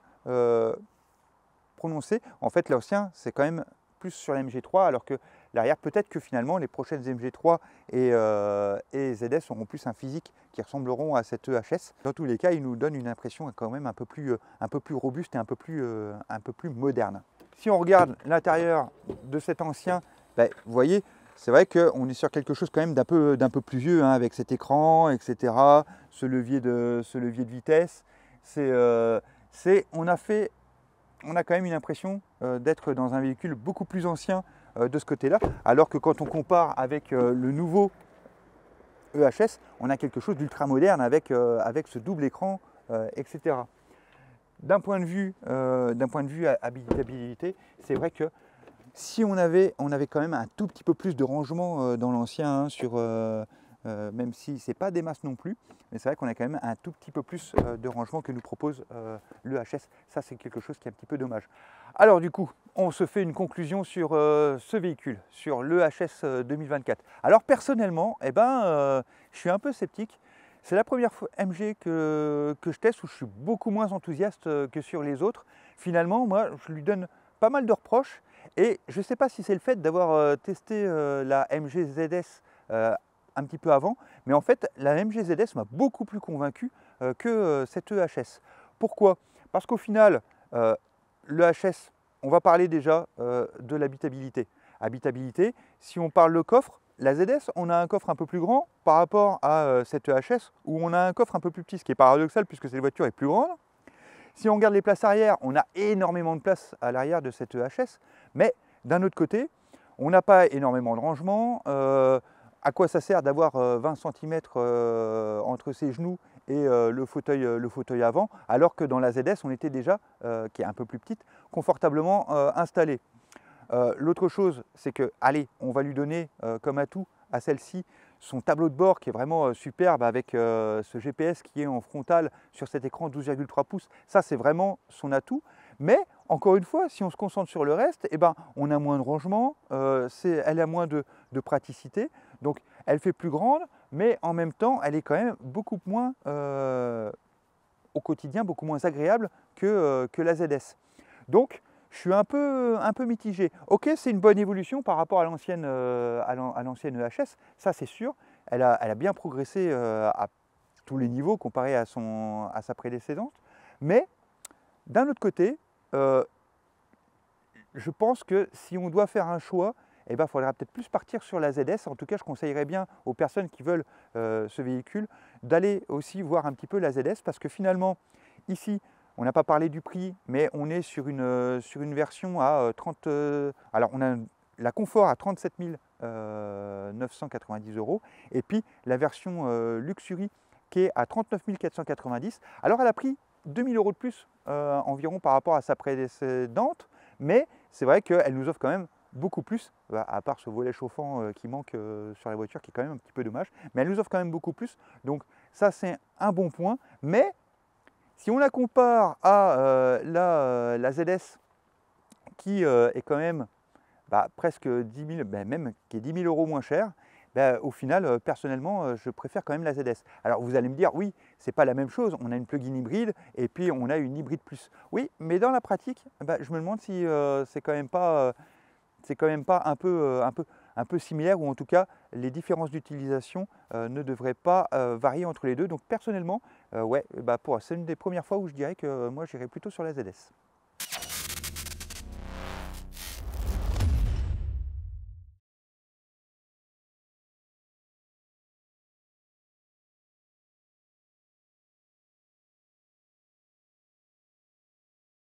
prononcé. En fait, l'ancien, c'est quand même plus sur la MG3, alors que l'arrière, peut-être que finalement les prochaines MG3 et ZS auront plus un physique qui ressembleront à cette EHS. Dans tous les cas, il nous donne une impression quand même un peu plus robuste et un peu plus moderne. Si on regarde l'intérieur de cet ancien, ben, vous voyez, c'est vrai qu'on est sur quelque chose quand même d'un peu plus vieux, hein, avec cet écran, etc., ce levier de vitesse. On a quand même une impression d'être dans un véhicule beaucoup plus ancien de ce côté-là, alors que quand on compare avec le nouveau EHS, on a quelque chose d'ultra moderne avec ce double écran, etc. D'un point de vue habitabilité, c'est vrai que si on avait quand même un tout petit peu plus de rangement dans l'ancien, hein, même si ce n'est pas des masses non plus, mais c'est vrai qu'on a quand même un tout petit peu plus de rangement que nous propose l'EHS. Ça, c'est quelque chose qui est un petit peu dommage. Alors du coup, on se fait une conclusion sur ce véhicule, sur l'EHS 2024. Alors personnellement, eh ben, je suis un peu sceptique. C'est la première fois MG que je teste où je suis beaucoup moins enthousiaste que sur les autres. Finalement, moi, je lui donne pas mal de reproches. Et je ne sais pas si c'est le fait d'avoir testé la MG ZS un petit peu avant, mais en fait, la MG ZS m'a beaucoup plus convaincu que cette EHS. Pourquoi? Parce qu'au final, l'EHS, on va parler déjà de l'habitabilité. Habitabilité, si on parle le coffre, la ZS, on a un coffre un peu plus grand par rapport à cette EHS, où on a un coffre un peu plus petit, ce qui est paradoxal puisque cette voiture est plus grande. Si on regarde les places arrière, on a énormément de place à l'arrière de cette EHS, mais d'un autre côté, on n'a pas énormément de rangement. À quoi ça sert d'avoir 20 cm entre ses genoux et le fauteuil avant, alors que dans la ZS, on était déjà, qui est un peu plus petite, confortablement installé. L'autre chose, c'est que, allez, on va lui donner comme atout à celle-ci son tableau de bord qui est vraiment superbe avec ce GPS qui est en frontale sur cet écran 12,3 pouces. Ça, c'est vraiment son atout. Mais encore une fois, si on se concentre sur le reste, eh ben, on a moins de rangement, elle a moins de praticité. Donc, elle fait plus grande, mais en même temps, elle est quand même beaucoup moins, au quotidien, beaucoup moins agréable que la ZS. Donc, je suis un peu mitigé. Ok, c'est une bonne évolution par rapport à l'ancienne EHS, ça c'est sûr. Elle a bien progressé à tous les niveaux comparé à sa prédécessante. Mais d'un autre côté, je pense que si on doit faire un choix, eh ben, il faudra peut-être plus partir sur la ZS. En tout cas, je conseillerais bien aux personnes qui veulent ce véhicule d'aller aussi voir un petit peu la ZS, parce que finalement, ici, on n'a pas parlé du prix, mais on est sur une version à 30... alors, on a la Confort à 37 990 €, et puis la version Luxury qui est à 39 490. Alors elle a pris 2000 € de plus environ par rapport à sa précédente, mais c'est vrai qu'elle nous offre quand même beaucoup plus, à part ce volet chauffant qui manque sur la voiture, qui est quand même un petit peu dommage, mais elle nous offre quand même beaucoup plus, donc ça c'est un bon point. Mais si on la compare à la ZS, qui est quand même presque 10 000, même qui est 10 000 € moins cher, au final, personnellement, je préfère quand même la ZS. Alors vous allez me dire, oui, c'est pas la même chose, on a une plug-in hybride et puis on a une hybride plus. Oui, mais dans la pratique, je me demande si c'est quand même pas un peu similaire, ou en tout cas les différences d'utilisation ne devraient pas varier entre les deux. Donc personnellement, ouais, c'est une des premières fois où je dirais que moi j'irais plutôt sur la ZS.